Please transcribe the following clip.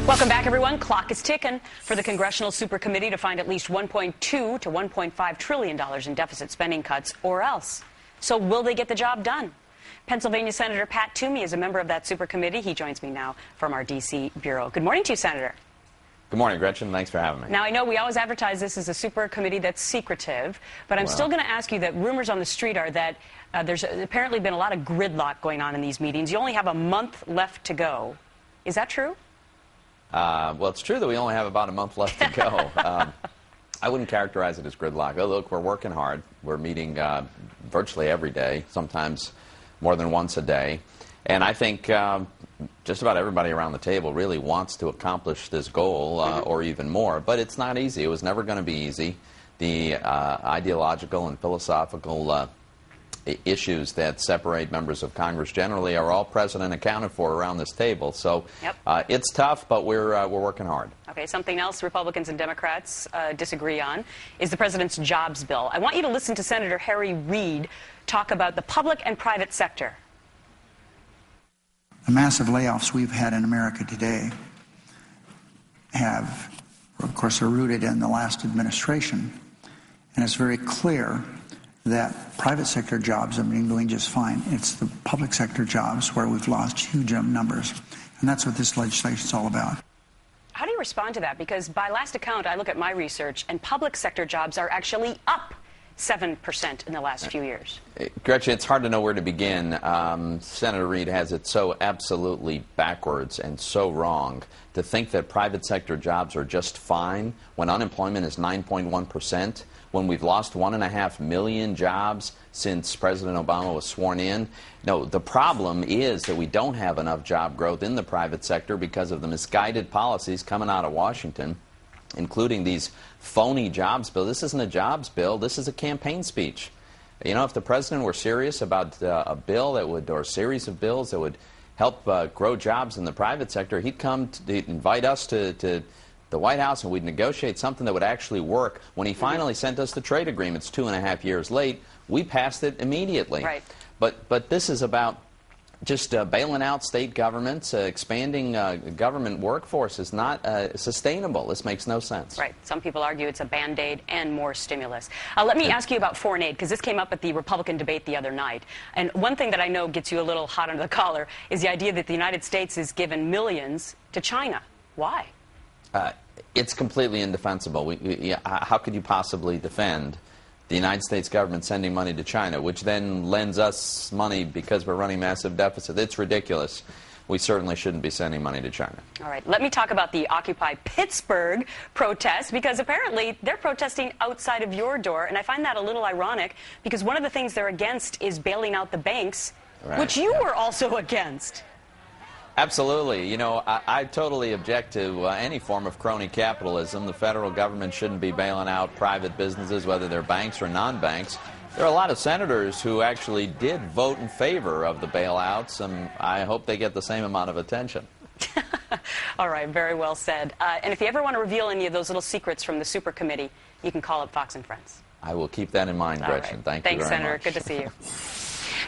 Welcome back, everyone. Clock is ticking for the Congressional Super Committee to find at least $1.2 to $1.5 trillion in deficit spending cuts, or else. So will they get the job done? Pennsylvania Senator Pat Toomey is a member of that Super Committee. He joins me now from our D.C. bureau. Good morning to you, Senator. Good morning, Gretchen. Thanks for having me. Now, I know we always advertise this as a super committee that's secretive, but I'm still going to ask you that rumors on the street are that there's apparently been a lot of gridlock going on in these meetings. You only have a month left to go. Is that true? Well, it's true that we only have about a month left to go. I wouldn't characterize it as gridlock. Oh, look, we're working hard. We're meeting virtually every day, sometimes more than once a day. And I think just about everybody around the table really wants to accomplish this goal or even more. But it's not easy. It was never going to be easy. The ideological and philosophical issues that separate members of Congress generally are all present and accounted for around this table. So it's tough, but we're working hard. Okay, something else Republicans and Democrats disagree on is the president's jobs bill. I want you to listen to Senator Harry Reid talk about the public and private sector. The massive layoffs we've had in America today have, of course, are rooted in the last administration. And it's very clear that private sector jobs have been doing just fine. It's the public sector jobs where we've lost huge numbers. And that's what this legislation is all about. How do you respond to that? Because by last account, I look at my research, and public sector jobs are actually up 7% in the last few years. Gretchen, it's hard to know where to begin. Senator Reid has it so absolutely backwards and so wrong to think that private sector jobs are just fine when unemployment is 9.1%, when we've lost 1.5 million jobs since President Obama was sworn in. No, the problem is that we don't have enough job growth in the private sector because of the misguided policies coming out of Washington, including these phony jobs bill. This isn't a jobs bill. This is a campaign speech. You know, if the president were serious about a bill that would, or a series of bills that would help grow jobs in the private sector, he'd come to invite us to the White House and we'd negotiate something that would actually work. When he finally sent us the trade agreements 2.5 years late, we passed it immediately. Right. But this is about just bailing out state governments, expanding government workforce is not sustainable. This makes no sense. Right. Some people argue it's a Band-Aid and more stimulus. Let me ask you about foreign aid, because this came up at the Republican debate the other night. And one thing that I know gets you a little hot under the collar is the idea that the United States has given millions to China. Why? It's completely indefensible. How could you possibly defend the United States government sending money to China, which then lends us money because we're running massive deficit? It's ridiculous. We certainly shouldn't be sending money to China. All right. Let me talk about the Occupy Pittsburgh protest, because apparently they're protesting outside of your door, and I find that a little ironic because one of the things they're against is bailing out the banks, which you were also against. Absolutely. You know, I totally object to any form of crony capitalism. The federal government shouldn't be bailing out private businesses, whether they're banks or non-banks. There are a lot of senators who actually did vote in favor of the bailouts, and I hope they get the same amount of attention. All right, very well said. And if you ever want to reveal any of those little secrets from the Super Committee, you can call up Fox and Friends. I will keep that in mind, Gretchen. All right. Thank you very much. Thanks, Senator. Good to see you.